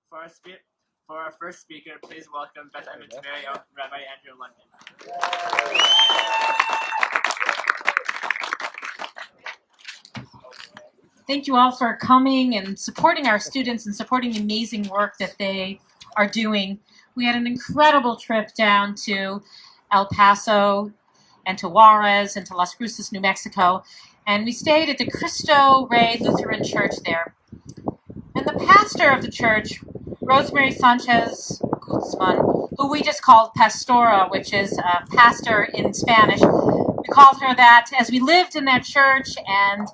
For our first speaker, please welcome Beth Emmons Mario, Rabbi Andrew London. Thank you all for coming and supporting our students and supporting the amazing work that they are doing. We had an incredible trip down to El Paso and to Juarez and to Las Cruces, New Mexico, and we stayed at the Cristo Rey Lutheran Church there. And the pastor of the church, Rosemary Sanchez Guzman, who we just called Pastora, which is pastor in Spanish, we called her that as we lived in that church and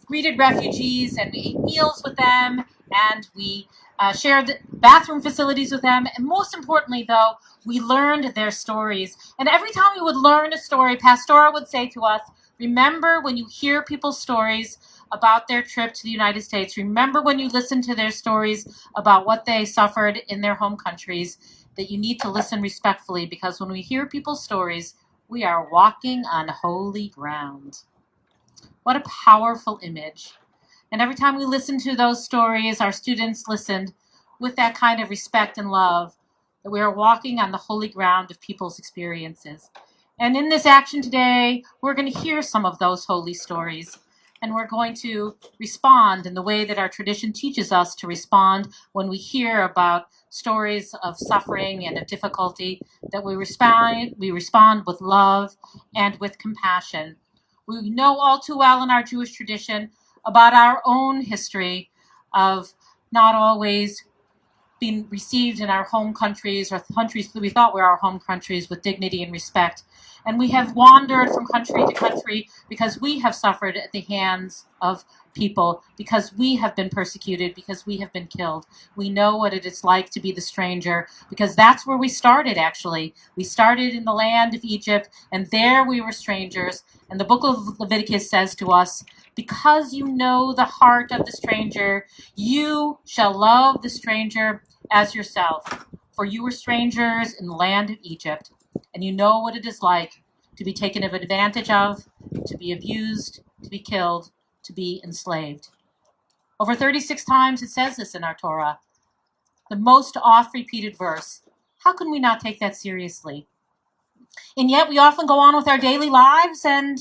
greeted refugees, and we ate meals with them, and we shared bathroom facilities with them, and most importantly, though, we learned their stories. And every time we would learn a story, Pastora would say to us, remember when you hear people's stories about their trip to the United States, remember when you listen to their stories about what they suffered in their home countries, that you need to listen respectfully, because when we hear people's stories, we are walking on holy ground. What a powerful image. And every time we listened to those stories, our students listened with that kind of respect and love, that we are walking on the holy ground of people's experiences. And in this action today, we're going to hear some of those holy stories. And we're going to respond in the way that our tradition teaches us to respond when we hear about stories of suffering and of difficulty, that we respond with love and with compassion. We know all too well in our Jewish tradition about our own history of not always being received in our home countries or countries that we thought were our home countries with dignity and respect. And we have wandered from country to country because we have suffered at the hands of people, because we have been persecuted, because we have been killed. We know what it is like to be the stranger, because that's where we started, actually. We started in the land of Egypt, and there we were strangers. And the book of Leviticus says to us, because you know the heart of the stranger, you shall love the stranger as yourself. For you were strangers in the land of Egypt, and you know what it is like to be taken advantage of, to be abused, to be killed, to be enslaved. Over 36 times it says this in our Torah, the most oft-repeated verse. How can we not take that seriously? And yet we often go on with our daily lives and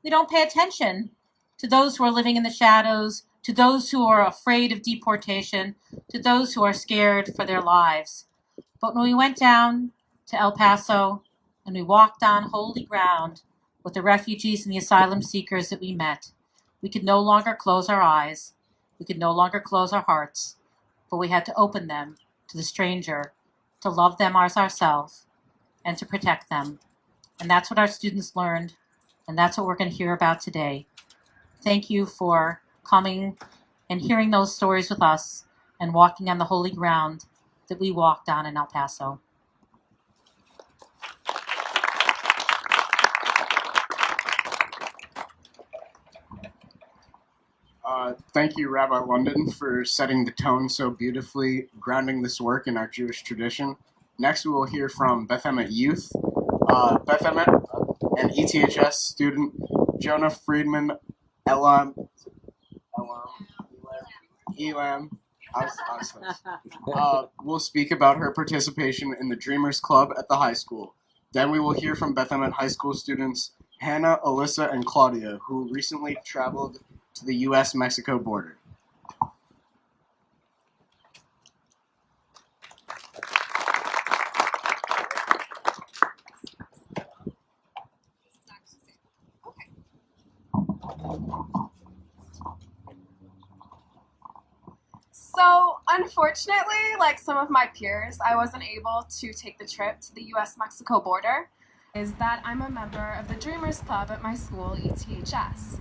we don't pay attention to those who are living in the shadows, to those who are afraid of deportation, to those who are scared for their lives. But when we went down to El Paso and we walked on holy ground with the refugees and the asylum seekers that we met, we could no longer close our eyes, we could no longer close our hearts, but we had to open them to the stranger, to love them as ourselves, and to protect them. And that's what our students learned, and that's what we're going to hear about today. Thank you for coming and hearing those stories with us and walking on the holy ground that we walked on in El Paso. Thank you, Rabbi London, for setting the tone so beautifully, grounding this work in our Jewish tradition. Next, we will hear from Beth Emet Youth. Beth Emet, an ETHS student, Jonah Friedman, Elam, will speak about her participation in the Dreamers Club at the high school. Then we will hear from Beth Emet High School students Hannah, Alyssa, and Claudia, who recently traveled to the U.S.-Mexico border. So, unfortunately, like some of my peers, I wasn't able to take the trip to the U.S.-Mexico border. Is that I'm a member of the Dreamers Club at my school, ETHS.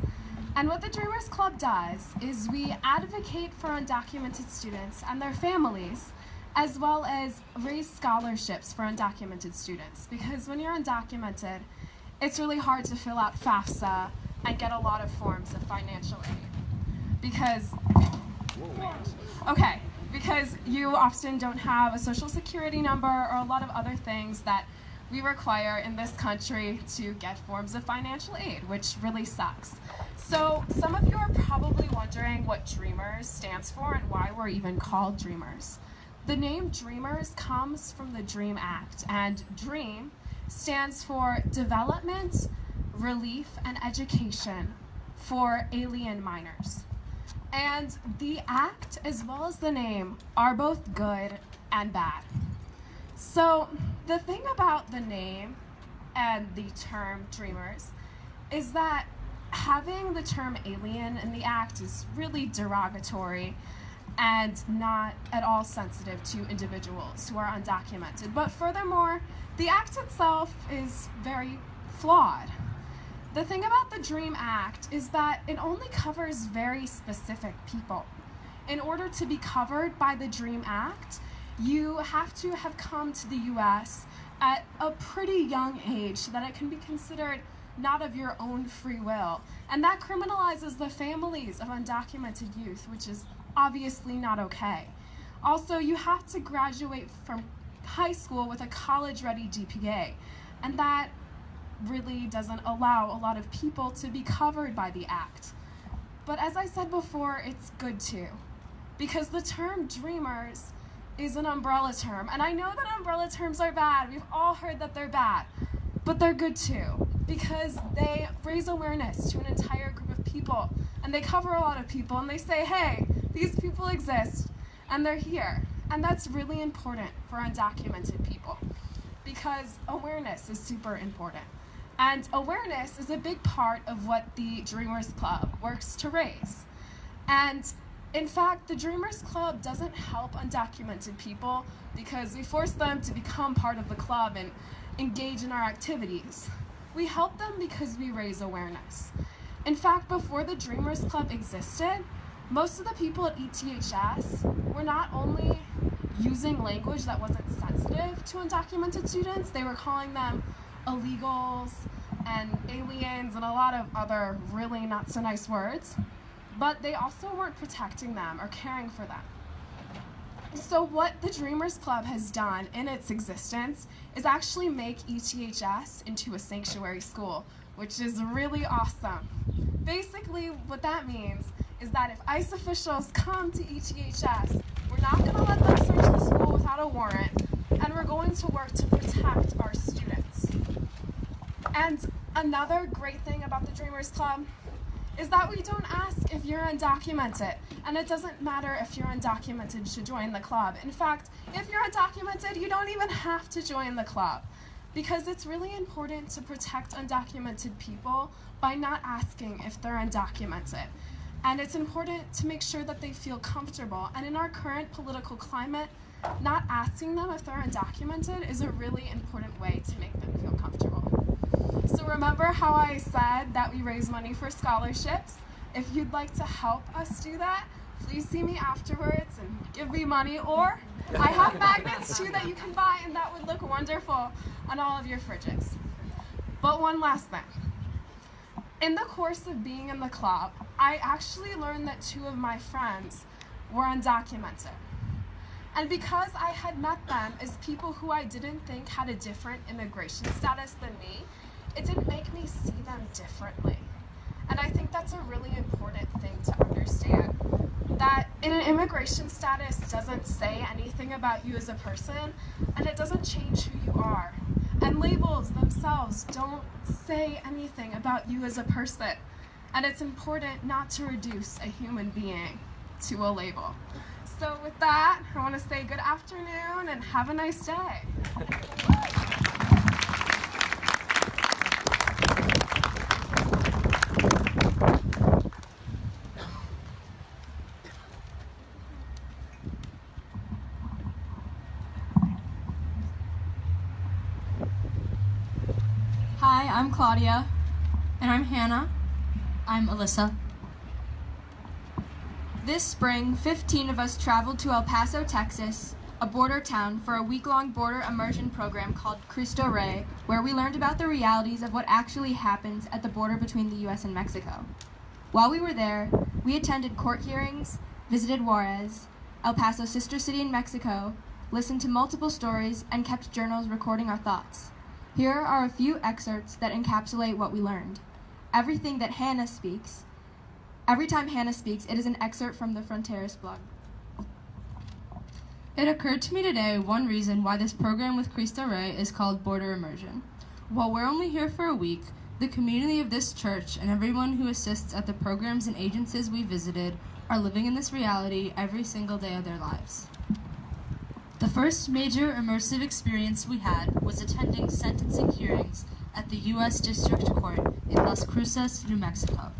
And what the Dreamers Club does is we advocate for undocumented students and their families, as well as raise scholarships for undocumented students. Because when you're undocumented, it's really hard to fill out FAFSA and get a lot of forms of financial aid. Because you often don't have a social security number or a lot of other things that we require in this country to get forms of financial aid, which really sucks. So some of you are probably wondering what DREAMers stands for and why we're even called DREAMers. The name DREAMers comes from the DREAM Act, and DREAM stands for Development, Relief, and Education for Alien Minors. And the act, as well as the name, are both good and bad. So the thing about the name and the term DREAMers is that having the term alien in the act is really derogatory and not at all sensitive to individuals who are undocumented. But furthermore, the act itself is very flawed. The thing about the DREAM Act is that it only covers very specific people. In order to be covered by the DREAM Act, you have to have come to the US at a pretty young age so that it can be considered not of your own free will. And that criminalizes the families of undocumented youth, which is obviously not okay. Also, you have to graduate from high school with a college-ready GPA, and that really doesn't allow a lot of people to be covered by the act. But as I said before, it's good too, because the term DREAMers is an umbrella term, and I know that umbrella terms are bad. We've all heard that they're bad, but they're good too, because they raise awareness to an entire group of people, and they cover a lot of people, and they say, hey, these people exist, and they're here. And that's really important for undocumented people, because awareness is super important. And awareness is a big part of what the Dreamers Club works to raise. And in fact, the Dreamers Club doesn't help undocumented people because we force them to become part of the club and engage in our activities. We help them because we raise awareness. In fact, before the Dreamers Club existed, most of the people at ETHS were not only using language that wasn't sensitive to undocumented students, they were calling them illegals and aliens and a lot of other really not so nice words, but they also weren't protecting them or caring for them. So what the Dreamers Club has done in its existence is actually make ETHS into a sanctuary school, which is really awesome. Basically, what that means is that if ICE officials come to ETHS, we're not going to let them search the school without a warrant, and we're going to work to protect our students. And another great thing about the Dreamers Club is that we don't ask if you're undocumented, and it doesn't matter if you're undocumented to join the club. In fact, if you're undocumented, you don't even have to join the club, because it's really important to protect undocumented people by not asking if they're undocumented. And it's important to make sure that they feel comfortable. And in our current political climate, not asking them if they're undocumented is a really important way to make them feel comfortable. So remember how I said that we raise money for scholarships? If you'd like to help us do that, please see me afterwards and give me money, or I have magnets too that you can buy, and that would look wonderful on all of your fridges. But one last thing. In the course of being in the club, I actually learned that 2 of my friends were undocumented. And because I had met them as people who I didn't think had a different immigration status than me, it didn't make me see them differently. And I think that's a really important thing to understand, that in an immigration status doesn't say anything about you as a person, and it doesn't change who you are. And labels themselves don't say anything about you as a person. And it's important not to reduce a human being to a label. So with that, I want to say good afternoon and have a nice day. Hi, I'm Claudia. And I'm Hannah. I'm Alyssa. This spring, 15 of us traveled to El Paso, Texas, a border town, for a week-long border immersion program called Cristo Rey, where we learned about the realities of what actually happens at the border between the U.S. and Mexico. While we were there, we attended court hearings, visited Juarez, El Paso's sister city in Mexico, listened to multiple stories, and kept journals recording our thoughts. Here are a few excerpts that encapsulate what we learned. Every time Hannah speaks, it is an excerpt from the Fronteras blog. It occurred to me today one reason why this program with Cristo Rey is called Border Immersion. While we're only here for a week, the community of this church and everyone who assists at the programs and agencies we visited are living in this reality every single day of their lives. The first major immersive experience we had was attending sentencing hearings at the U.S. District Court in Las Cruces, New Mexico.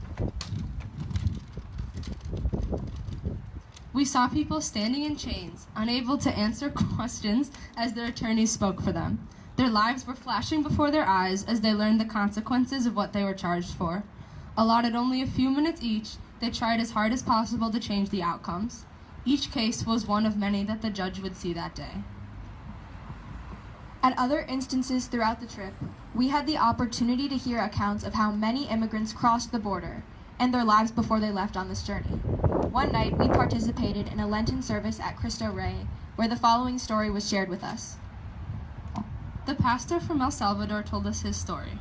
We saw people standing in chains, unable to answer questions as their attorneys spoke for them. Their lives were flashing before their eyes as they learned the consequences of what they were charged for. Allotted only a few minutes each, they tried as hard as possible to change the outcomes. Each case was one of many that the judge would see that day. At other instances throughout the trip, we had the opportunity to hear accounts of how many immigrants crossed the border and their lives before they left on this journey. One night, we participated in a Lenten service at Cristo Rey, where the following story was shared with us. The pastor from El Salvador told us his story,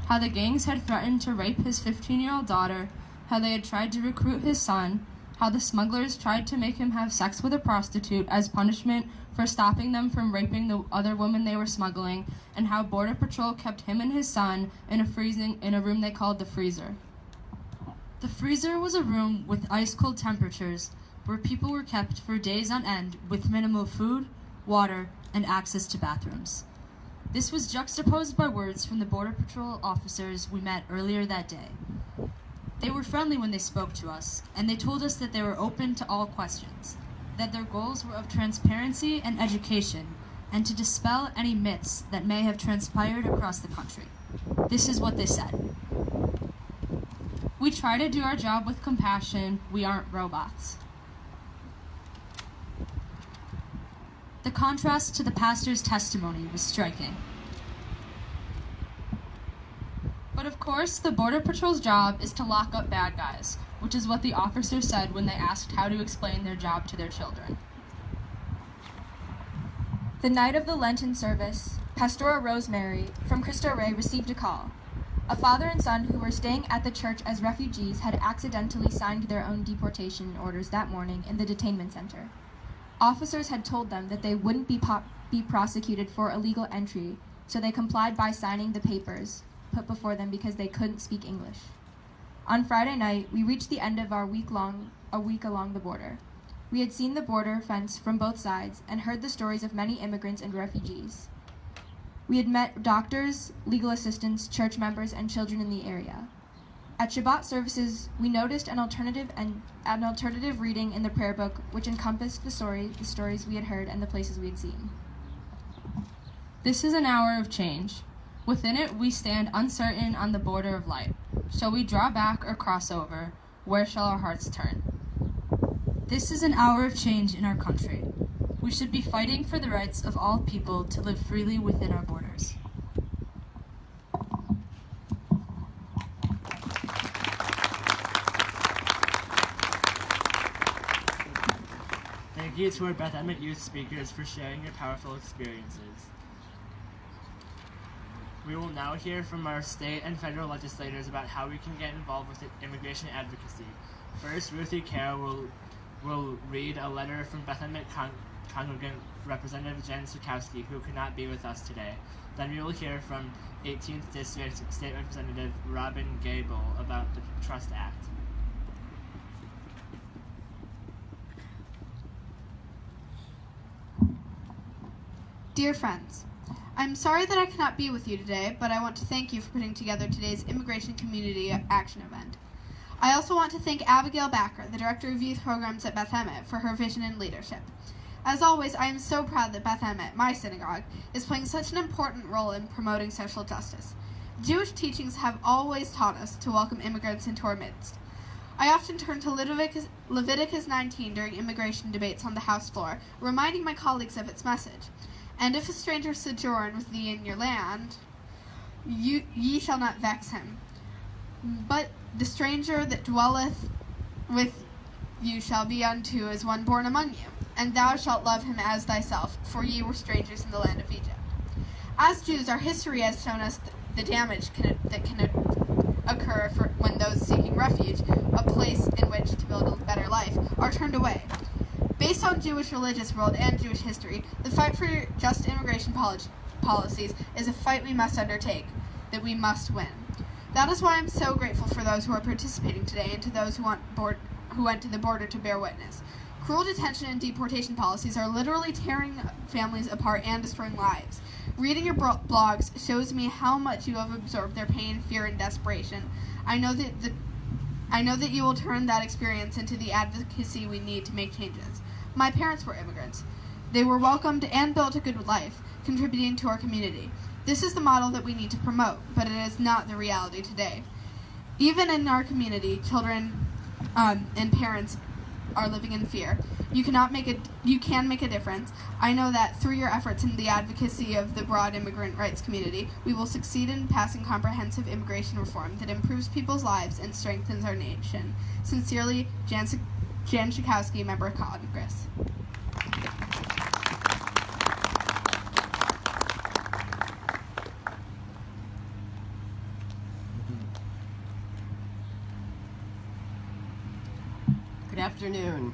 how the gangs had threatened to rape his 15-year-old daughter, how they had tried to recruit his son, how the smugglers tried to make him have sex with a prostitute as punishment for stopping them from raping the other woman they were smuggling, and how Border Patrol kept him and his son in a room they called the freezer. The freezer was a room with ice-cold temperatures where people were kept for days on end with minimal food, water, and access to bathrooms. This was juxtaposed by words from the Border Patrol officers we met earlier that day. They were friendly when they spoke to us, and they told us that they were open to all questions, that their goals were of transparency and education, and to dispel any myths that may have transpired across the country. This is what they said. We try to do our job with compassion. We aren't robots. The contrast to the pastor's testimony was striking. But of course, the Border Patrol's job is to lock up bad guys, which is what the officer said when they asked how to explain their job to their children. The night of the Lenten service, Pastora Rosemary from Cristo Rey received a call. A father and son who were staying at the church as refugees had accidentally signed their own deportation orders that morning in the detainment center. Officers had told them that they wouldn't be prosecuted for illegal entry, so they complied by signing the papers put before them because they couldn't speak English. On Friday night, we reached the end of our week along the border. We had seen the border fence from both sides and heard the stories of many immigrants and refugees. We had met doctors, legal assistants, church members, and children in the area. At Shabbat services, we noticed an alternative reading in the prayer book, which encompassed the stories we had heard, and the places we had seen. This is an hour of change. Within it, we stand uncertain on the border of light. Shall we draw back or cross over? Where shall our hearts turn? This is an hour of change in our country. We should be fighting for the rights of all people to live freely within our borders. Thank you to our Beth Emmett youth speakers for sharing your powerful experiences. We will now hear from our state and federal legislators about how we can get involved with immigration advocacy. First, Ruthie Carroll will read a letter from Beth Emmett congregant Representative Jen Sukowski, who could not be with us today. Then we will hear from 18th District State Representative Robin Gable about the Trust Act. Dear friends, I'm sorry that I cannot be with you today, but I want to thank you for putting together today's Immigration Community Action event. I also want to thank Abigail Backer, the Director of Youth Programs at Beth Emmett, for her vision and leadership. As always, I am so proud that Beth Emmett, my synagogue, is playing such an important role in promoting social justice. Jewish teachings have always taught us to welcome immigrants into our midst. I often turn to Leviticus 19 during immigration debates on the House floor, reminding my colleagues of its message. And if a stranger sojourn with thee in your land, ye shall not vex him. But the stranger that dwelleth with you shall be unto as one born among you, and thou shalt love him as thyself, for ye were strangers in the land of Egypt. As Jews, our history has shown us the damage that can occur when those seeking refuge, a place in which to build a better life, are turned away. Based on Jewish religious world and Jewish history, the fight for just immigration policies is a fight we must undertake, that we must win. That is why I'm so grateful for those who are participating today and to those who went to the border to bear witness. Cruel detention and deportation policies are literally tearing families apart and destroying lives. Reading your blogs shows me how much you have absorbed their pain, fear, and desperation. I know that you will turn that experience into the advocacy we need to make changes. My parents were immigrants. They were welcomed and built a good life, contributing to our community. This is the model that we need to promote, but it is not the reality today. Even in our community, children and parents are living in fear. You can make a difference. I know that through your efforts in the advocacy of the broad immigrant rights community, we will succeed in passing comprehensive immigration reform that improves people's lives and strengthens our nation. Sincerely, Jan Schakowsky, Member of Congress. Good afternoon.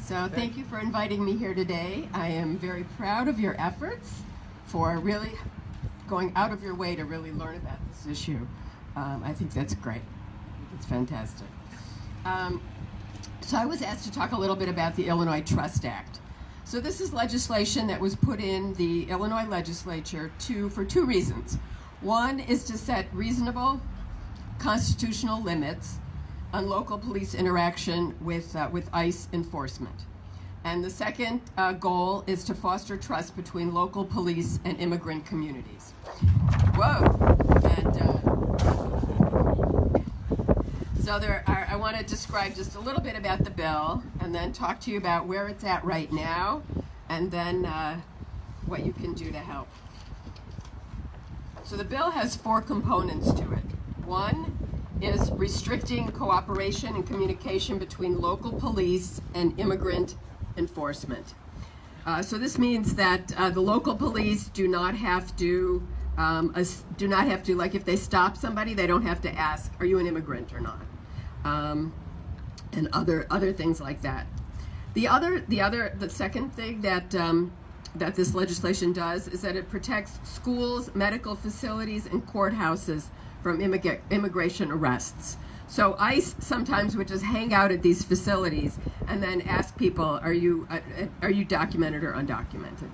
So thank you for inviting me here today. I am very proud of your efforts for really going out of your way to really learn about this issue. I think that's great. It's fantastic. So I was asked to talk a little bit about the Illinois Trust Act. So this is legislation that was put in the Illinois legislature for two reasons. One is to set reasonable constitutional limits on local police interaction with ICE enforcement. And the second goal is to foster trust between local police and immigrant communities. Whoa! And so I want to describe just a little bit about the bill and then talk to you about where it's at right now and then what you can do to help. So the bill has 4 components to it. One is restricting cooperation and communication between local police and immigrant enforcement. So this means that the local police do not have to, like if they stop somebody, they don't have to ask, are you an immigrant or not? And other things like that. The second thing that this legislation does is that it protects schools, medical facilities, and courthouses from immigration arrests. So ICE sometimes would just hang out at these facilities and then ask people, are you documented or undocumented?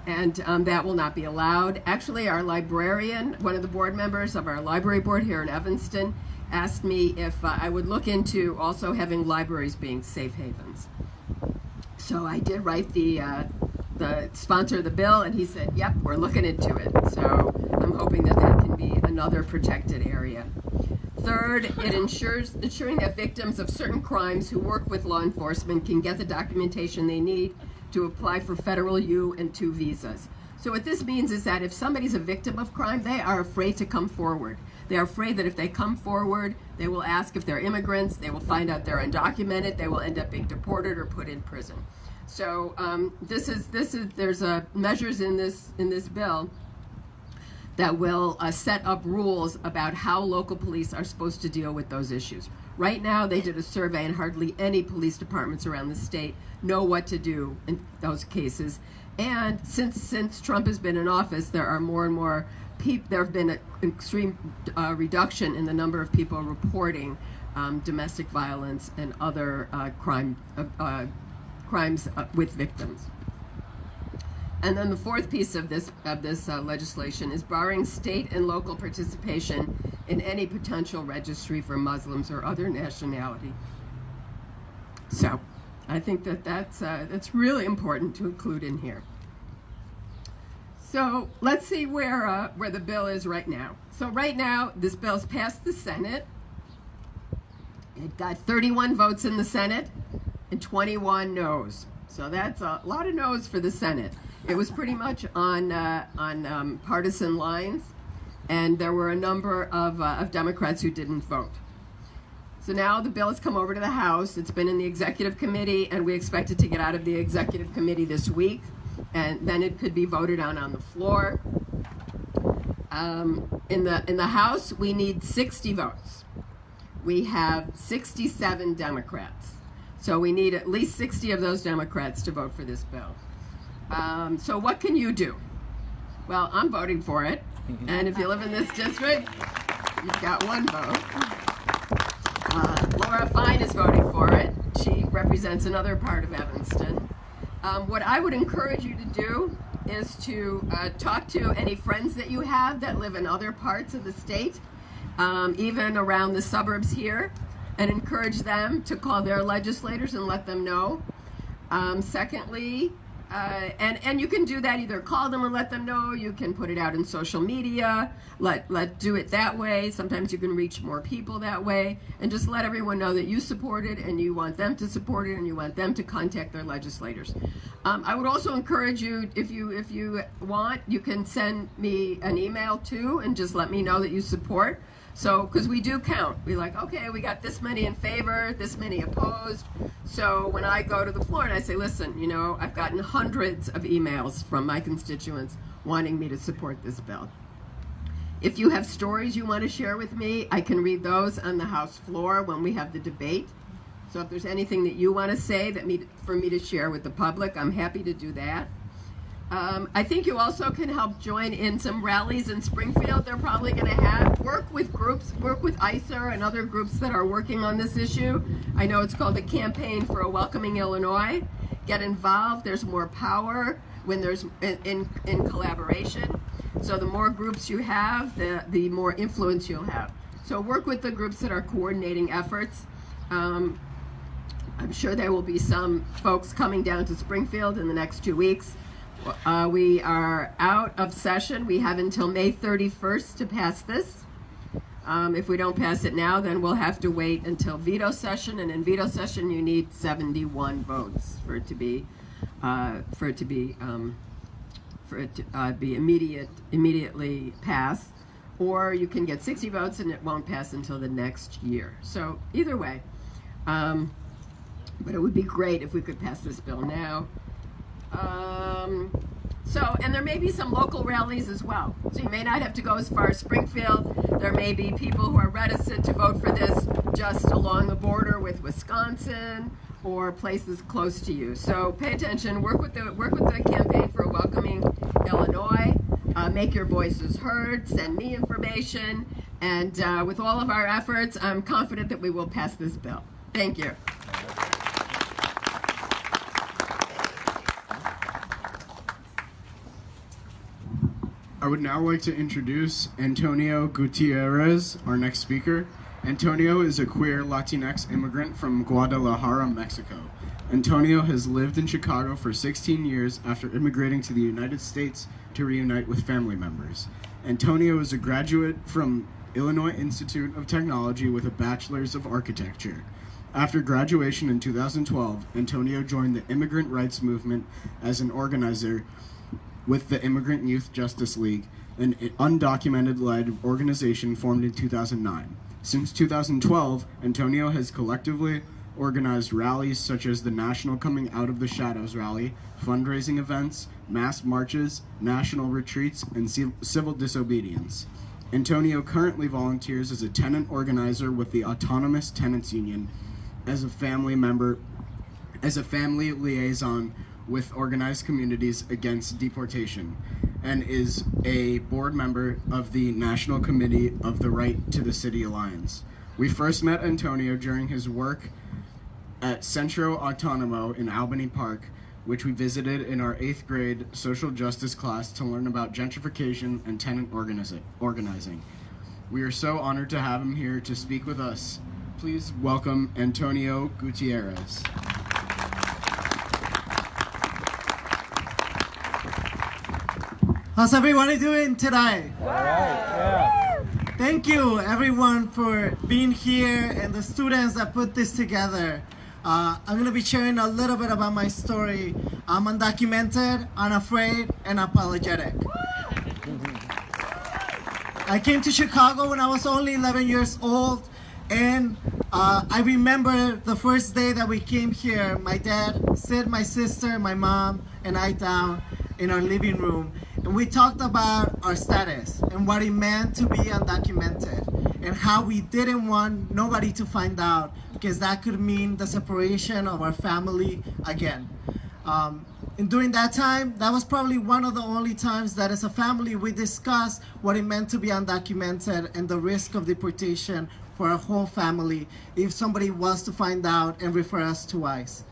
And that will not be allowed. Actually, our librarian, one of the board members of our library board here in Evanston, asked me if I would look into also having libraries being safe havens. So I did write the sponsor of the bill, and he said, yep, we're looking into it. So I'm hoping that can be another protected area. Third, it ensuring that victims of certain crimes who work with law enforcement can get the documentation they need to apply for federal U and 2 visas. So what this means is that if somebody's a victim of crime, they are afraid to come forward. They are afraid that if they come forward, they will ask if they're immigrants, they will find out they're undocumented, they will end up being deported or put in prison. So there's measures in this bill that will set up rules about how local police are supposed to deal with those issues. Right now, they did a survey, and hardly any police departments around the state know what to do in those cases. And since Trump has been in office, there are more and more people. There have been an extreme reduction in the number of people reporting domestic violence and other crimes with victims. And then the fourth piece of this legislation is barring state and local participation in any potential registry for Muslims or other nationality. So I think that's really important to include in here. So let's see where the bill is right now. So right now, this bill's passed the Senate. It got 31 votes in the Senate and 21 noes. So that's a lot of noes for the Senate. It was pretty much on partisan lines, and there were a number of Democrats who didn't vote. So now the bill has come over to the House. It's been in the Executive Committee, and we expect it to get out of the Executive Committee this week, and then it could be voted on the floor. In the House, we need 60 votes. We have 67 Democrats. So we need at least 60 of those Democrats to vote for this bill. So what can you do? Well, I'm voting for it. And if you live in this district, you've got one vote. Laura Fine is voting for it. She represents another part of Evanston. What I would encourage you to do is to talk to any friends that you have that live in other parts of the state, even around the suburbs here, and encourage them to call their legislators and let them know. Secondly, and you can do that, either call them and let them know, you can put it out in social media, do it that way. Sometimes you can reach more people that way, and just let everyone know that you support it and you want them to support it and you want them to contact their legislators. I would also encourage you, if you want, you can send me an email too and just let me know that you support. So, because we do count. We like, okay, we got this many in favor, this many opposed. So when I go to the floor and I say, listen, you know, I've gotten hundreds of emails from my constituents wanting me to support this bill. If you have stories you want to share with me, I can read those on the House floor when we have the debate. So if there's anything that you want to say for me to share with the public, I'm happy to do that. I think you also can help join in some rallies in Springfield. They're probably going to have work with groups, work with ICER and other groups that are working on this issue. I know it's called the Campaign for a Welcoming Illinois. Get involved. There's more power when there's in collaboration. So the more groups you have, the more influence you'll have. So work with the groups that are coordinating efforts. I'm sure there will be some folks coming down to Springfield in the next 2 weeks. We are out of session. We have until May 31st to pass this. If we don't pass it now, then we'll have to wait until veto session, and in veto session you need 71 votes for it to be immediately passed, or you can get 60 votes and it won't pass until the next year. So either way, but it would be great if we could pass this bill now. And there may be some local rallies as well. So you may not have to go as far as Springfield. There may be people who are reticent to vote for this just along the border with Wisconsin or places close to you. So pay attention. Work with the Campaign for a Welcoming Illinois. Make your voices heard. Send me information. And with all of our efforts, I'm confident that we will pass this bill. Thank you. I would now like to introduce Antonio Gutierrez, our next speaker. Antonio is a queer Latinx immigrant from Guadalajara, Mexico. Antonio has lived in Chicago for 16 years after immigrating to the United States to reunite with family members. Antonio is a graduate from Illinois Institute of Technology with a Bachelor's of Architecture. After graduation in 2012, Antonio joined the immigrant rights movement as an organizer with the Immigrant Youth Justice League, an undocumented-led organization formed in 2009. Since 2012, Antonio has collectively organized rallies such as the National Coming Out of the Shadows Rally, fundraising events, mass marches, national retreats, and civil disobedience. Antonio currently volunteers as a tenant organizer with the Autonomous Tenants Union, as a family liaison with organized communities against deportation, and is a board member of the National Committee of the Right to the City Alliance. We first met Antonio during his work at Centro Autonomo in Albany Park, which we visited in our 8th grade social justice class to learn about gentrification and tenant organizing. We are so honored to have him here to speak with us. Please welcome Antonio Gutierrez. How's everybody doing today? All right, yeah. Thank you everyone for being here and the students that put this together. I'm going to be sharing a little bit about my story. I'm undocumented, unafraid, and apologetic. I came to Chicago when I was only 11 years old, and I remember the first day that we came here. My dad sit my sister, my mom, and I down in our living room, And we talked about our status and what it meant to be undocumented and how we didn't want nobody to find out because that could mean the separation of our family again. And during that time, that was probably one of the only times that as a family we discussed what it meant to be undocumented and the risk of deportation for our whole family if somebody was to find out and refer us to ICE.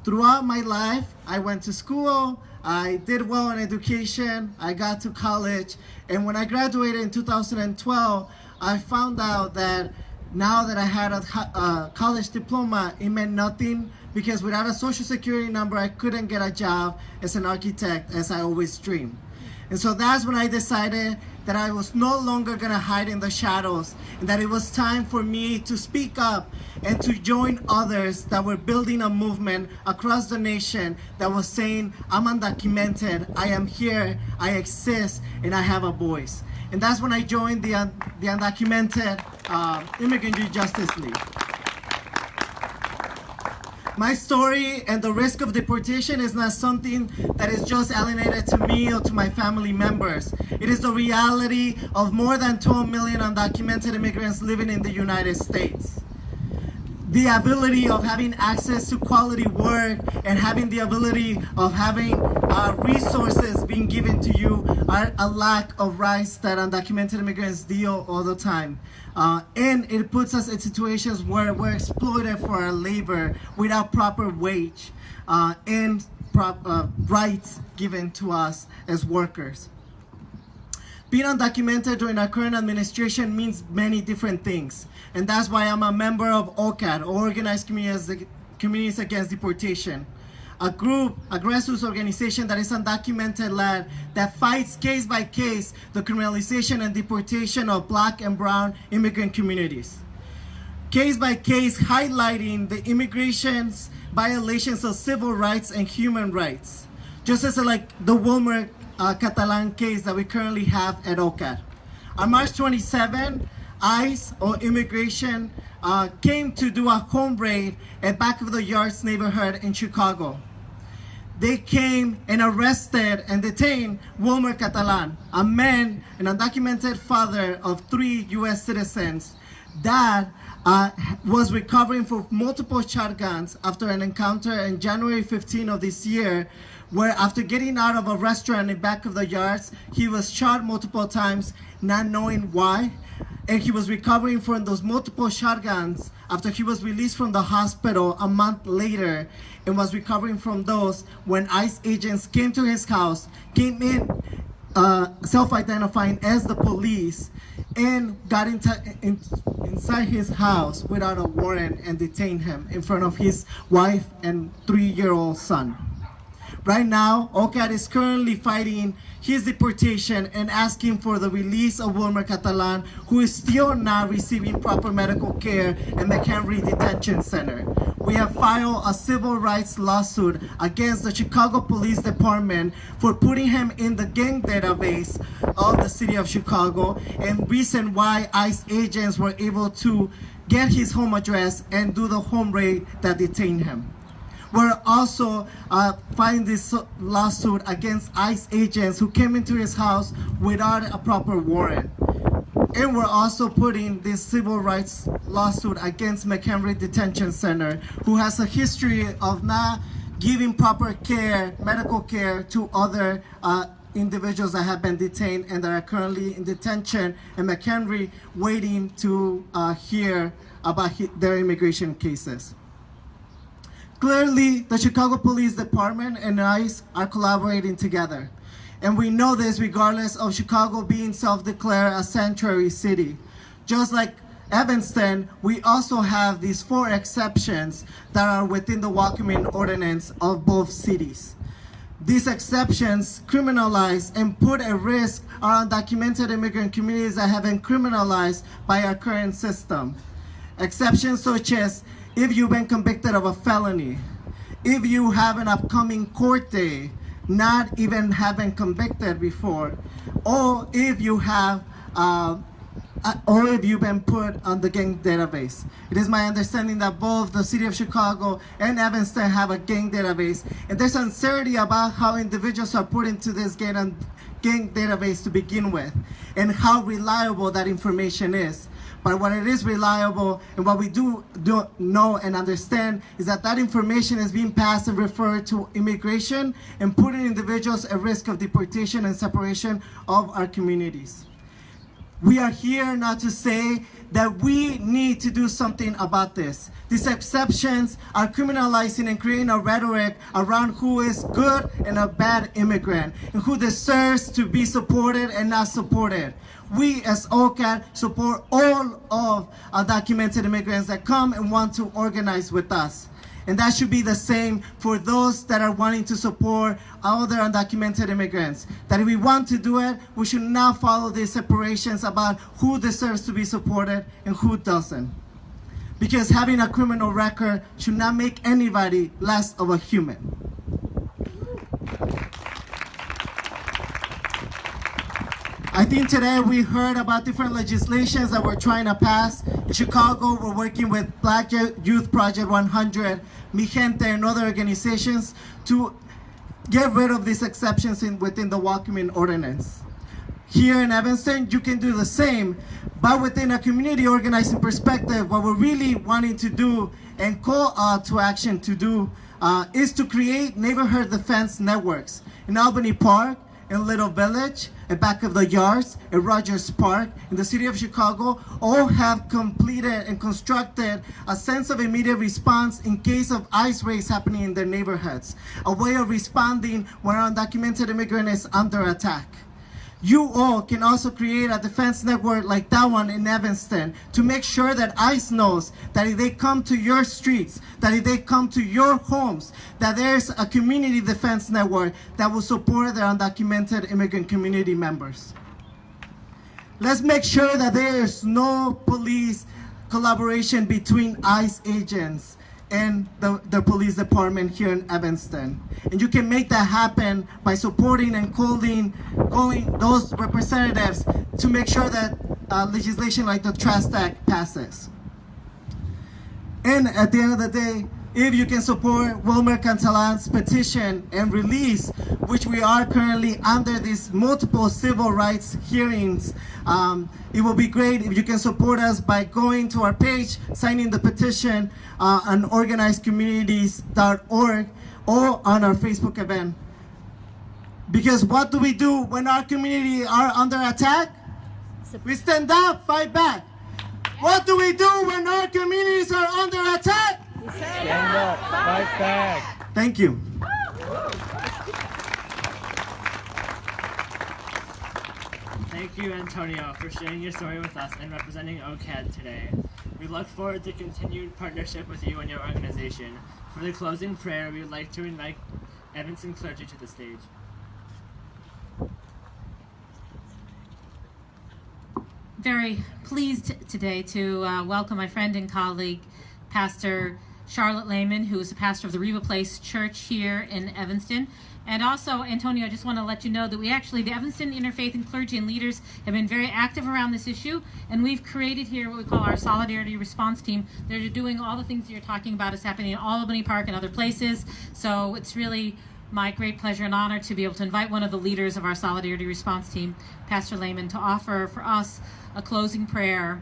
Throughout my life, I went to school, I did well in education, I got to college, and when I graduated in 2012, I found out that now that I had a college diploma, it meant nothing because without a social security number, I couldn't get a job as an architect as I always dreamed. And so that's when I decided that I was no longer gonna hide in the shadows and that it was time for me to speak up and to join others that were building a movement across the nation that was saying, I'm undocumented, I am here, I exist, and I have a voice. And that's when I joined the Undocumented Immigrant Youth Justice League. My story and the risk of deportation is not something that is just alienated to me or to my family members. It is the reality of more than 12 million undocumented immigrants living in the United States. The ability of having access to quality work and having the ability of having resources being given to you are a lack of rights that undocumented immigrants deal all the time. And it puts us in situations where we're exploited for our labor without proper wage and rights given to us as workers. Being undocumented during our current administration means many different things. And that's why I'm a member of OCAD, Organized Communities Against Deportation, a group, a grassroots organization that is undocumented-led that fights case by case the criminalization and deportation of Black and brown immigrant communities. Case by case highlighting the immigration's violations of civil rights and human rights, just as like the Wilmer Catalan case that we currently have at OCAD. On March 27, ICE or immigration came to do a home raid at Back of the Yards neighborhood in Chicago. They came and arrested and detained Wilmer Catalan, a man, an undocumented father of 3 U.S. citizens that was recovering from multiple shotguns after an encounter on January 15 of this year, where after getting out of a restaurant in Back of the Yards, he was shot multiple times, not knowing why. And he was recovering from those multiple shotguns after he was released from the hospital a month later and was recovering from those when ICE agents came to his house, came in self-identifying as the police, and got inside his house without a warrant and detained him in front of his wife and 3-year-old son. Right now, OCAD is currently fighting his deportation and asking for the release of Wilmer Catalan, who is still not receiving proper medical care in the McHenry Detention Center. We have filed a civil rights lawsuit against the Chicago Police Department for putting him in the gang database of the city of Chicago, and reason why ICE agents were able to get his home address and do the home raid that detained him. We're also filing this lawsuit against ICE agents who came into his house without a proper warrant. And we're also putting this civil rights lawsuit against McHenry Detention Center, who has a history of not giving proper care, medical care, to other individuals that have been detained and that are currently in detention in McHenry waiting to hear about their immigration cases. Clearly, the Chicago Police Department and ICE are collaborating together. And we know this regardless of Chicago being self-declared a sanctuary city. Just like Evanston, we also have these 4 exceptions that are within the welcoming ordinance of both cities. These exceptions criminalize and put at risk our undocumented immigrant communities that have been criminalized by our current system. Exceptions such as if you've been convicted of a felony, if you have an upcoming court day, not even have been convicted before, or if you have, or if you've been put on the gang database. It is my understanding that both the city of Chicago and Evanston have a gang database, and there's uncertainty about how individuals are put into this gang gang database to begin with, and how reliable that information is. But what it is reliable and what we do know and understand is that that information is being passed and referred to immigration and putting individuals at risk of deportation and separation of our communities. We are here not to say that we need to do something about this. These exceptions are criminalizing and creating a rhetoric around who is good and a bad immigrant and who deserves to be supported and not supported. We as OCAD support all of undocumented immigrants that come and want to organize with us. And that should be the same for those that are wanting to support other undocumented immigrants. That if we want to do it, we should not follow these separations about who deserves to be supported and who doesn't. Because having a criminal record should not make anybody less of a human. I think today we heard about different legislations that we're trying to pass. In Chicago, we're working with Black Youth Project 100, Mi Gente, and other organizations to get rid of these exceptions within the welcoming ordinance. Here in Evanston, you can do the same, but within a community organizing perspective, what we're really wanting to do and call to action to do is to create neighborhood defense networks. In Albany Park, in Little Village, at Back of the Yards, at Rogers Park, in the city of Chicago, all have completed and constructed a sense of immediate response in case of ICE raids happening in their neighborhoods, a way of responding when an undocumented immigrant is under attack. You all can also create a defense network like that one in Evanston to make sure that ICE knows that if they come to your streets, that if they come to your homes, that there's a community defense network that will support their undocumented immigrant community members. Let's make sure that there is no police collaboration between ICE agents and the police department here in Evanston. And you can make that happen by supporting and calling those representatives to make sure that legislation like the Trust Act passes. And at the end of the day, if you can support Wilmer Cantalan's petition and release, which we are currently under these multiple civil rights hearings, it will be great if you can support us by going to our page, signing the petition on organizedcommunities.org or on our Facebook event. Because what do we do when our community are under attack? We stand up, fight back. What do we do when our communities are under attack? Stand up, fight back. Thank you. Thank you, Antonio, for sharing your story with us and representing OCAD today. We look forward to continued partnership with you and your organization. For the closing prayer, we would like to invite Evanston clergy to the stage. Very pleased today to welcome my friend and colleague, Pastor Charlotte Lehman, who is the pastor of the Reba Place Church here in Evanston. And also, Antonio, I just want to let you know that the Evanston Interfaith and Clergy and Leaders have been very active around this issue, and we've created here what we call our Solidarity Response Team. They're doing all the things that you're talking about is happening in Albany Park and other places, so it's really my great pleasure and honor to be able to invite one of the leaders of our Solidarity Response Team, Pastor Lehman, to offer for us a closing prayer.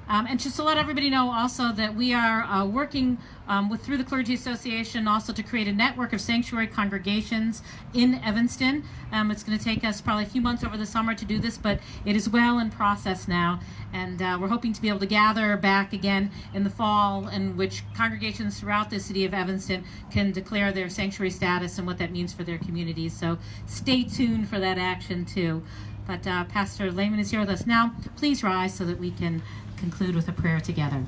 And just to let everybody know also that we are working through the Clergy Association also to create a network of sanctuary congregations in Evanston. It's going to take us probably a few months over the summer to do this, but it is well in process now. And we're hoping to be able to gather back again in the fall, in which congregations throughout the city of Evanston can declare their sanctuary status and what that means for their communities. So stay tuned for that action too. But Pastor Lehman is here with us now. Please rise so that we can conclude with a prayer together.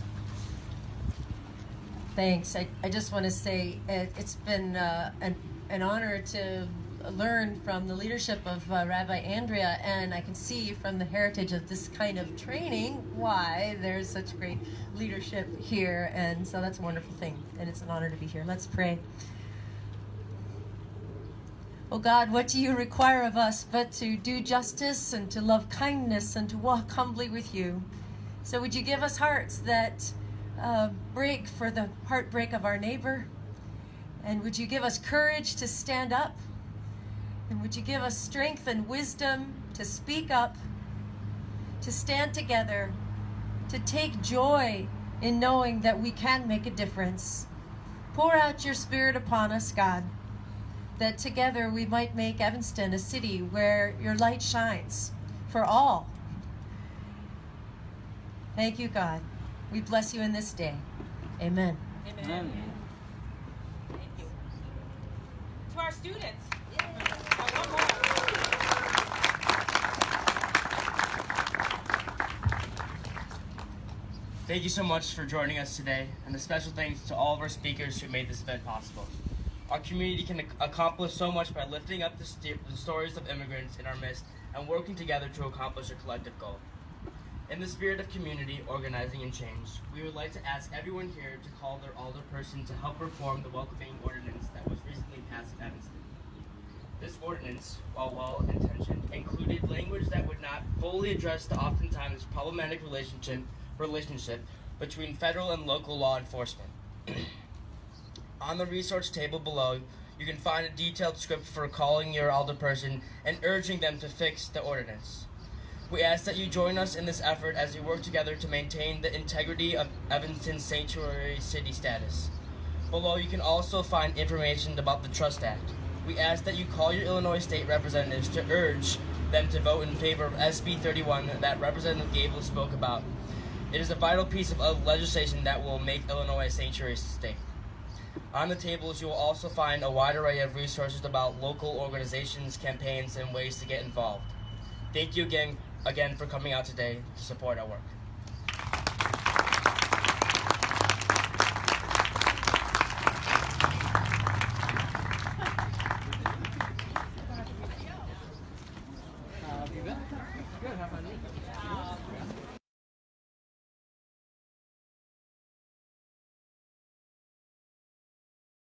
Thanks. I just want to say it's been an honor to learn from the leadership of Rabbi Andrea, and I can see from the heritage of this kind of training why there's such great leadership here, and so that's a wonderful thing, and it's an honor to be here. Let's pray. Oh God, what do you require of us but to do justice and to love kindness and to walk humbly with you? So would you give us hearts that break for the heartbreak of our neighbor? And would you give us courage to stand up? And would you give us strength and wisdom to speak up, to stand together, to take joy in knowing that we can make a difference. Pour out your Spirit upon us, God, that together we might make Evanston a city where your light shines for all. Thank you, God. We bless you in this day. Amen. Amen. Thank you. To our students. One more. Thank you so much for joining us today, and a special thanks to all of our speakers who made this event possible. Our community can accomplish so much by lifting up the stories of immigrants in our midst and working together to accomplish a collective goal. In the spirit of community, organizing, and change, we would like to ask everyone here to call their alderperson to help reform the welcoming ordinance that was recently passed in Evanston. This ordinance, while well-intentioned, included language that would not fully address the oftentimes problematic relationship between federal and local law enforcement. On the resource table below, you can find a detailed script for calling your alderperson and urging them to fix the ordinance. We ask that you join us in this effort as we work together to maintain the integrity of Evanston's sanctuary city status. Below, you can also find information about the Trust Act. We ask that you call your Illinois state representatives to urge them to vote in favor of SB 31 that Representative Gable spoke about. It is a vital piece of legislation that will make Illinois a sanctuary state. On the tables, you will also find a wide array of resources about local organizations, campaigns, and ways to get involved. Thank you again for coming out today to support our work.